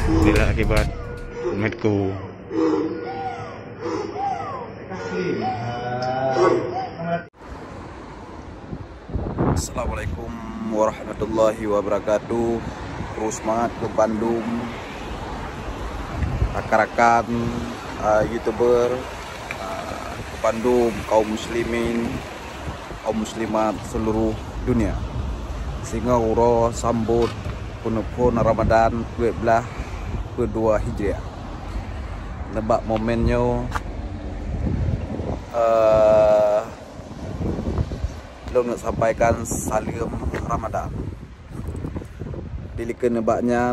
Inilah akibat medku. Assalamualaikum warahmatullahi wabarakatuh. Terus semangat ke Bandung, rakan-rakan YouTuber ke Bandung, kaum muslimin, kaum muslimat seluruh dunia. Sehingga uro sambut punupun Ramadan 12 Hijriah. Nebak momennya lo nak sampaikan salam Ramadan. Pilih nebaknya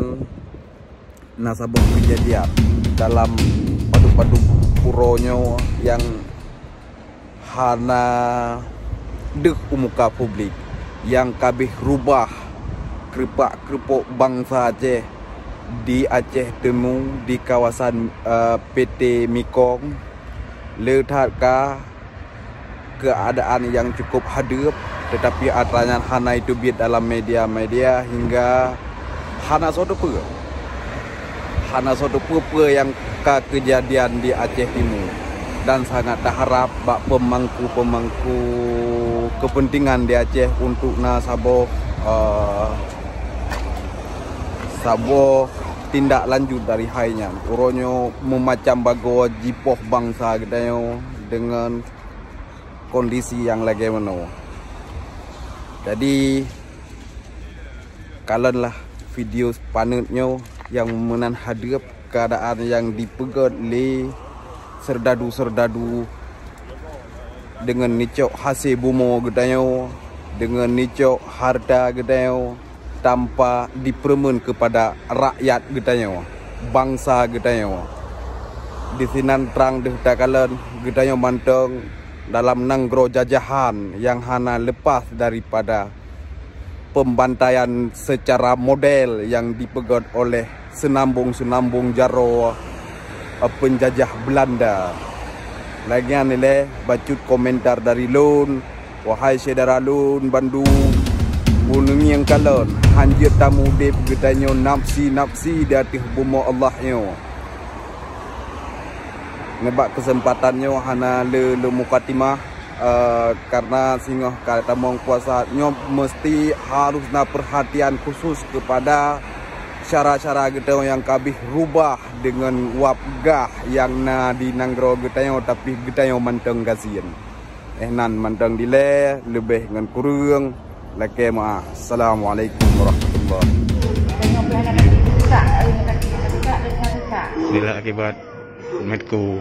nasabah kejadian dalam padu-padu puronyo yang hana dek muka publik yang kabeh rubah keripuk bangsa Aceh di Aceh Temu di kawasan PT Mikong letakkan keadaan yang cukup hadap, tetapi atranya hana itu biar dalam media-media hingga hana sodope yang kejadian di Aceh Timur, dan sangat berharap bak pemangku kepentingan di Aceh untuk sabo tindak lanjut dari hainya uronyo memacam bago jipoh bangsa gitu dengan kondisi yang lagi mana. Jadi kalian lah video panutnya yang menan hadap keadaan yang dipegat oleh serdadu-serdadu dengan nicok hasil bumo gedayo, dengan nicok harta gedayo tanpa dipermen kepada rakyat gedayo, bangsa gedayo. Di sinan terang deh kalian gedayo manteng dalam nanggro jajahan yang hana lepas daripada pembantaian secara model yang dipegat oleh senambung-senambung jaro penjajah Belanda. Lagian nilai bacut komentar dari Lun, wahai saudara Lun Bandung, bunung yang kalon hanjir tamu dep gedanyo nafsi datih bumo Allahnya. Nebak kesempatannya hana le mukatimah karena singoh kata mong puasa nyo mesti harus perhatian khusus kepada cara-cara kita yang kabih rubah dengan wabgah yang di nanggro kita tapi kita yang manteng kasihan nan manteng dile lebih dengan kurang lagi maaf. Assalamualaikum warahmatullahi Inilah akibat medku.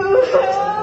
Oh,